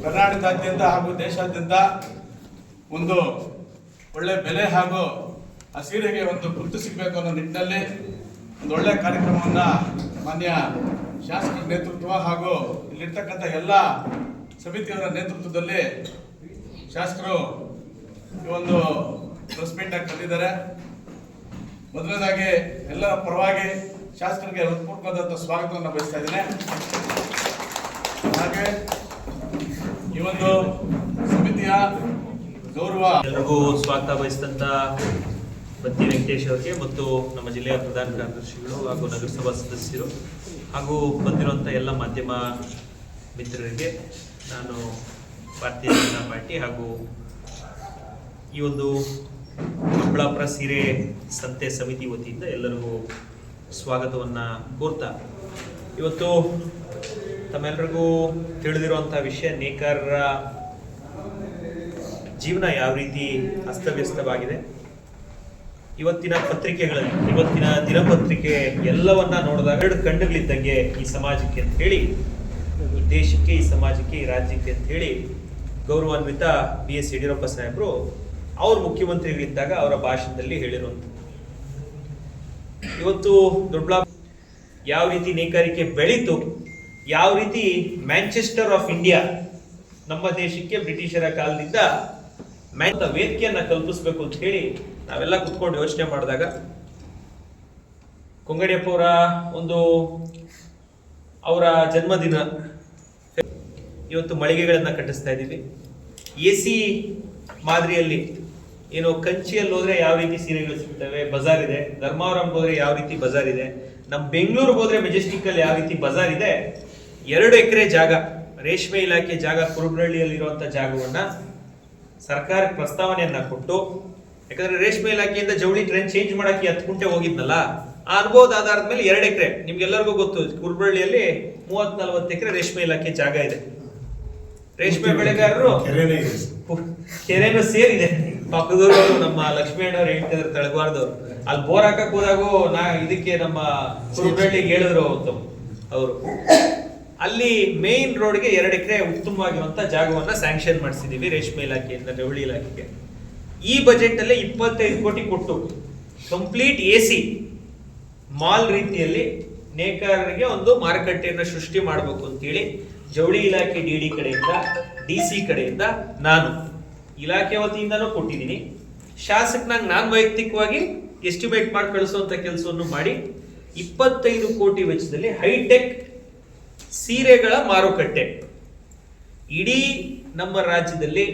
ಕರ್ನಾಟಕದಾದ್ಯಂತ ಹಾಗೂ ದೇಶಾದ್ಯಂತ ಒಂದು ಒಳ್ಳೆ ಬೆಲೆ ಹಾಗೂ ಆ ಸೀರೆಗೆ ಒಂದು ಗುರುತು ಸಿಗಬೇಕು ಅನ್ನೋ ನಿಟ್ಟಿನಲ್ಲಿ ಒಂದು ಒಳ್ಳೆಯ ಕಾರ್ಯಕ್ರಮವನ್ನು ಮಾನ್ಯ ಶಾಸಕರ ನೇತೃತ್ವ ಹಾಗೂ ಇಲ್ಲಿರ್ತಕ್ಕಂಥ ಎಲ್ಲ ಸಮಿತಿಯವರ ನೇತೃತ್ವದಲ್ಲಿ ಶಾಸಕರು ಈ ಒಂದು ಪ್ರೆಸ್ ಮೀಟ್ ಆಗಿ ಕರೆದಿದ್ದಾರೆ. ಮೊದಲನೇದಾಗಿ ಎಲ್ಲರ ಪರವಾಗಿ ಶಾಸಕರಿಗೆ ಹೃತ್ಪೂರ್ವಕವಾದಂಥ ಸ್ವಾಗತವನ್ನು ಬಯಸ್ತಾ ಇದ್ದೇನೆ. ಹಾಗೆ ಈ ಒಂದು ಸಮಿತಿಯ ಗೌರವ ಎಲ್ಲರಿಗೂ ಸ್ವಾಗತ ಬಯಸಿದಂಥ ಬತ್ತಿ ವೆಂಕಟೇಶ್ ಅವರಿಗೆ ಮತ್ತು ನಮ್ಮ ಜಿಲ್ಲೆಯ ಪ್ರಧಾನ ಕಾರ್ಯದರ್ಶಿಗಳು ಹಾಗೂ ನಗರಸಭಾ ಸದಸ್ಯರು ಹಾಗೂ ಬಂದಿರುವಂಥ ಎಲ್ಲ ಮಾಧ್ಯಮ ಮಿತ್ರರಿಗೆ ನಾನು ಭಾರತೀಯ ಜನತಾ ಪಾರ್ಟಿ ಹಾಗೂ ಈ ಒಂದು ದೊಡ್ಡಬಳ್ಳಾಪುರ ಸೀರೆ ಸಂತೆ ಸಮಿತಿ ವತಿಯಿಂದ ಎಲ್ಲರಿಗೂ ಸ್ವಾಗತವನ್ನು ಕೋರ್ತಾ, ಇವತ್ತು ತಮ್ಮೆಲ್ಲರಿಗೂ ತಿಳಿದಿರುವಂಥ ವಿಷಯ, ನೇಕಾರರ ಜೀವನ ಯಾವ ರೀತಿ ಅಸ್ತವ್ಯಸ್ತವಾಗಿದೆ. ಇವತ್ತಿನ ಪತ್ರಿಕೆಗಳಲ್ಲಿ, ಇವತ್ತಿನ ದಿನಪತ್ರಿಕೆ ಎಲ್ಲವನ್ನ ನೋಡಿದಾಗ ಎರಡು ಕಣ್ಣುಗಳಿದ್ದಂಗೆ ಈ ಸಮಾಜಕ್ಕೆ ಅಂತ ಹೇಳಿ, ಈ ದೇಶಕ್ಕೆ, ಈ ಸಮಾಜಕ್ಕೆ, ಈ ರಾಜ್ಯಕ್ಕೆ ಅಂತ ಹೇಳಿ ಗೌರವಾನ್ವಿತ BS ಯಡಿಯೂರಪ್ಪ ಸಾಹೇಬರು ಅವ್ರ ಮುಖ್ಯಮಂತ್ರಿಗಳಿದ್ದಾಗ ಅವರ ಭಾಷಣದಲ್ಲಿ ಹೇಳಿರುವಂಥದ್ದು. ಇವತ್ತು ದೊಡ್ಡಬಳ್ಳಾಪುರ ಯಾವ ರೀತಿ ನೇಕಾರಿಕೆ ಬೆಳೀತು, ಯಾವ ರೀತಿ ಮ್ಯಾಂಚೆಸ್ಟರ್ ಆಫ್ ಇಂಡಿಯಾ ನಮ್ಮ ದೇಶಕ್ಕೆ ಬ್ರಿಟಿಷರ ಕಾಲದಿಂದ ವೇದಿಕೆಯನ್ನ ಕಲ್ಪಿಸಬೇಕು ಅಂತ ಹೇಳಿ ನಾವೆಲ್ಲ ಕುತ್ಕೊಂಡು ಯೋಚನೆ ಮಾಡಿದಾಗ, ಕೊಂಗಡಿಯಪ್ಪ ಅವರ ಒಂದು ಅವರ ಜನ್ಮದಿನ, ಇವತ್ತು ಮಳಿಗೆಗಳನ್ನ ಕಟ್ಟಿಸ್ತಾ ಇದ್ದೀವಿ. AC ಮಾದರಿಯಲ್ಲಿ ಏನು ಕಂಚಿಯಲ್ಲಿ ಹೋದ್ರೆ ಯಾವ ರೀತಿ ಸೀರೆಗಳು ಸಿಗ್ತವೆ, ಬಜಾರ್ ಇದೆ. ಧರ್ಮಾವರಂಗೆ ಹೋದ್ರೆ ಯಾವ ರೀತಿ ಬಜಾರ್ ಇದೆ. ನಮ್ಮ ಬೆಂಗಳೂರಿಗೆ ಹೋದ್ರೆ ಮೆಜೆಸ್ಟಿಕ್ ಅಲ್ಲಿ ಯಾವ ರೀತಿ ಬಜಾರ್ ಇದೆ. 2 ಎಕರೆ ಜಾಗ, ರೇಷ್ಮೆ ಇಲಾಖೆ ಜಾಗ, ಕುರುಬರಳ್ಳಿಯಲ್ಲಿ ಇರುವಂತ ಜಾಗವನ್ನ ಸರ್ಕಾರಕ್ಕೆ ಪ್ರಸ್ತಾವನೆಯನ್ನ ಕೊಟ್ಟು, ಯಾಕಂದ್ರೆ ರೇಷ್ಮೆ ಇಲಾಖೆಯಿಂದ ಜವಳಿ ಟ್ರೆಂಡ್ ಚೇಂಜ್ ಮಾಡಕ್ಕೆ 10 ಗುಂಟೆ ಹೋಗಿದ್ನಲ್ಲ, ಆ ಅನುಭವದ ಆಧಾರದ ಮೇಲೆ 2 ಎಕರೆ, ನಿಮ್ಗೆಲ್ಲರಿಗೂ ಗೊತ್ತು, ಕುರುಬರಳ್ಳಿಯಲ್ಲಿ 30-40 ಎಕರೆ ರೇಷ್ಮೆ ಇಲಾಖೆ ಜಾಗ ಇದೆ. ರೇಷ್ಮೆ ಬೆಳೆಗಾರರು ಕೆರೆನೂ ಸೇರಿದೆ. ಪಕ್ಕದವರು ನಮ್ಮ ಲಕ್ಷ್ಮೀ ಅಣ್ಣವ್ರು ಹೇಳ್ತಿದ್ರು, ತಳಗವಾರದವ್ರು, ಅಲ್ಲಿ ಬೋರ್ ಹಾಕಕ್ ಹೋದಾಗೂ ಇದಕ್ಕೆ ನಮ್ಮ ಕುರುಬರಳ್ಳಿಗೆ ಹೇಳಿದ್ರು ಅವರು. ಅಲ್ಲಿ ಮೇನ್ ರೋಡ್ಗೆ 2 ಎಕರೆ ಉತ್ತಮವಾಗಿರುವಂತ ಜಾಗವನ್ನ ಸ್ಯಾಂಕ್ಷನ್ ಮಾಡಿಸಿದೀವಿ ರೇಷ್ಮೆ ಇಲಾಖೆಯಿಂದ, ಜವಳಿ ಇಲಾಖೆಗೆ. ಈ ಬಜೆಟ್ ಅಲ್ಲೇ 25 ಕೋಟಿ ಕೊಟ್ಟು ಕಂಪ್ಲೀಟ್ AC ಮಾಲ್ ರೀತಿಯಲ್ಲಿ ನೇಕಾರರಿಗೆ ಒಂದು ಮಾರುಕಟ್ಟೆಯನ್ನು ಸೃಷ್ಟಿ ಮಾಡಬೇಕು ಅಂತೇಳಿ ಜವಳಿ ಇಲಾಖೆ DD ಕಡೆಯಿಂದ, DC ಕಡೆಯಿಂದ, ನಾನು ಇಲಾಖೆ ವತಿಯಿಂದನೂ ಕೊಟ್ಟಿದ್ದೀನಿ. ಶಾಸಕನಾಗ ನಾನು ವೈಯಕ್ತಿಕವಾಗಿ ಎಸ್ಟಿಮೇಟ್ ಮಾಡಿ ಕಳಿಸುವಂತ ಕೆಲಸವನ್ನು ಮಾಡಿ 25 ಕೋಟಿ ವೆಚ್ಚದಲ್ಲಿ ಹೈಟೆಕ್ ಸೀರೆಗಳ ಮಾರುಕಟ್ಟೆ ಇಡೀ ನಮ್ಮ ರಾಜ್ಯದಲ್ಲಿ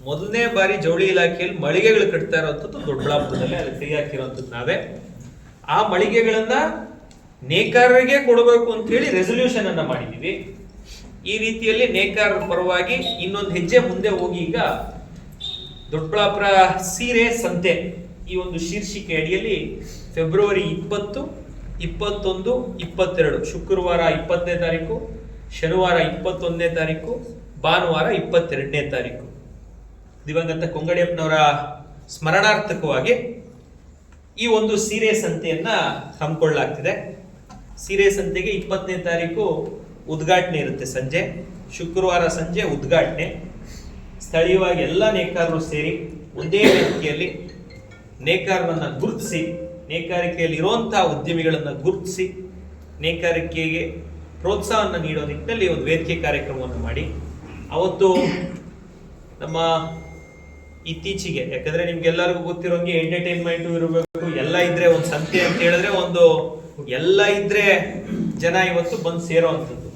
ಮೊದಲನೇ ಬಾರಿ ಜವಳಿ ಇಲಾಖೆಯಲ್ಲಿ ಮಳಿಗೆಗಳು ಕಟ್ತಾ ಇರುವಂಥದ್ದು ದೊಡ್ಡಬಳ್ಳಾಪುರದಲ್ಲಿ. ಅಲ್ಲಿ ಕೈ ಹಾಕಿರುವಂಥದ್ದು ನಾವೇ. ಆ ಮಳಿಗೆಗಳನ್ನ ನೇಕಾರರಿಗೆ ಕೊಡಬೇಕು ಅಂತ ಹೇಳಿ ರೆಸಲ್ಯೂಷನ್ ಅನ್ನ ಮಾಡಿದೀವಿ. ಈ ರೀತಿಯಲ್ಲಿ ನೇಕಾರರ ಪರವಾಗಿ ಇನ್ನೊಂದು ಹೆಜ್ಜೆ ಮುಂದೆ ಹೋಗಿ ಈಗ ದೊಡ್ಡಬಳ್ಳಾಪುರ ಸೀರೆ ಸಂತೆ ಈ ಒಂದು ಶೀರ್ಷಿಕೆ ಅಡಿಯಲ್ಲಿ ಫೆಬ್ರವರಿ 20, 21, 22 ಶುಕ್ರವಾರ 20ನೇ ತಾರೀಕು, ಶನಿವಾರ 21ನೇ ತಾರೀಕು, ಭಾನುವಾರ 22ನೇ ತಾರೀಕು ದಿವಂಗತ ಕೊಂಗಡಿಯಪ್ಪನವರ ಸ್ಮರಣಾರ್ಥಕವಾಗಿ ಈ ಒಂದು ಸೀರೆ ಸಂತೆಯನ್ನ ಹಮ್ಮಿಕೊಳ್ಳಲಾಗ್ತಿದೆ. ಸೀರೆ ಸಂತೆಗೆ 20ನೇ ತಾರೀಕು ಉದ್ಘಾಟನೆ ಇರುತ್ತೆ ಸಂಜೆ, ಶುಕ್ರವಾರ ಸಂಜೆ ಉದ್ಘಾಟನೆ. ಸ್ಥಳೀಯವಾಗಿ ಎಲ್ಲ ನೇಕಾರರು ಸೇರಿ ಒಂದೇ ವೇದಿಕೆಯಲ್ಲಿ ನೇಕಾರರನ್ನ ಗುರುತಿಸಿ, ನೇಕಾರಿಕೆಯಲ್ಲಿ ಇರುವಂತಹ ಉದ್ಯಮಿಗಳನ್ನ ಗುರುತಿಸಿ ನೇಕಾರಿಕೆಗೆ ಪ್ರೋತ್ಸಾಹವನ್ನು ನೀಡೋ ನಿಟ್ಟಿನಲ್ಲಿ ಒಂದು ವೇದಿಕೆ ಕಾರ್ಯಕ್ರಮವನ್ನು ಮಾಡಿ, ಅವತ್ತು ನಮ್ಮ ಇತ್ತೀಚೆಗೆ, ಯಾಕಂದ್ರೆ ನಿಮ್ಗೆಲ್ಲರಿಗೂ ಗೊತ್ತಿರೋಂಗೆ ಎಂಟರ್ಟೈನ್ಮೆಂಟ್ ಇರಬೇಕು, ಎಲ್ಲ ಇದ್ರೆ ಒಂದು ಸಂತೆ ಅಂತ ಹೇಳಿದ್ರೆ ಒಂದು ಎಲ್ಲ ಇದ್ರೆ ಜನ ಇವತ್ತು ಬಂದು ಸೇರೋವಂಥದ್ದು.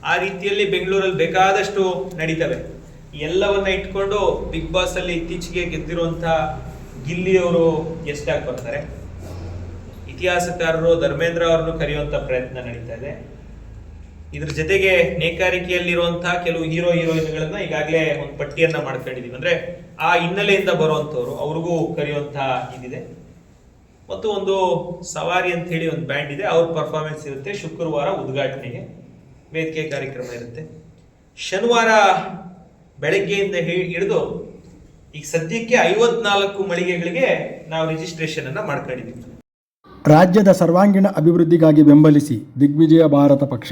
ಆ ರೀತಿಯಲ್ಲಿ ಬೆಂಗಳೂರಲ್ಲಿ ಬೇಕಾದಷ್ಟು ನಡೀತವೆ. ಎಲ್ಲವನ್ನ ಇಟ್ಕೊಂಡು ಬಿಗ್ ಬಾಸ್ ಅಲ್ಲಿ ಇತ್ತೀಚೆಗೆ ಗೆದ್ದಿರುವಂತಹ ಗಿಲ್ಲಿ ಅವರು ಗೆಸ್ಟ್ ಆಗಿ ಬರ್ತಾರೆ. ಇತಿಹಾಸಕಾರರು ಧರ್ಮೇಂದ್ರ ಅವರನ್ನು ಕರೆಯುವಂತ ಪ್ರಯತ್ನ ನಡೀತಾ ಇದೆ. ಇದ್ರ ಜೊತೆಗೆ ನೇಕಾರಿಕೆಯಲ್ಲಿರುವಂತಹ ಕೆಲವು ಹೀರೋಯಿನ್ಗಳನ್ನ ಈಗಾಗಲೇ ಒಂದು ಪಟ್ಟಿಯನ್ನ ಮಾಡ್ಕೊಂಡಿದೀವಿ. ಅಂದ್ರೆ ಆ ಹಿನ್ನೆಲೆಯಿಂದ ಬರುವಂತವ್ರು, ಅವ್ರಿಗೂ ಕರೆಯುವಂತಹ ಇದಿದೆ. ಮತ್ತು ಒಂದು ಸವಾರಿ ಅಂತ ಹೇಳಿ ಒಂದು ಬ್ಯಾಂಡ್ ಇದೆ, ಅವ್ರ ಪರ್ಫಾರ್ಮೆನ್ಸ್ ಇರುತ್ತೆ. ಶುಕ್ರವಾರ ಉದ್ಘಾಟನೆಗೆ ವೇದಿಕೆ ಕಾರ್ಯಕ್ರಮ ಇರುತ್ತೆ. ಶನಿವಾರ ಬೆಳಗ್ಗೆಯಿಂದ ಹಿಡಿದು ಈಗ ಸದ್ಯಕ್ಕೆ 54 ಮಳಿಗೆಗಳಿಗೆ ನಾವು ರಿಜಿಸ್ಟ್ರೇಷನ್ ಅನ್ನ ಮಾಡ್ಕೊಂಡಿದ್ದೀವಿ. ರಾಜ್ಯದ ಸರ್ವಾಂಗೀಣ ಅಭಿವೃದ್ಧಿಗಾಗಿ ಬೆಂಬಲಿಸಿ ದಿಗ್ವಿಜಯ ಭಾರತ ಪಕ್ಷ.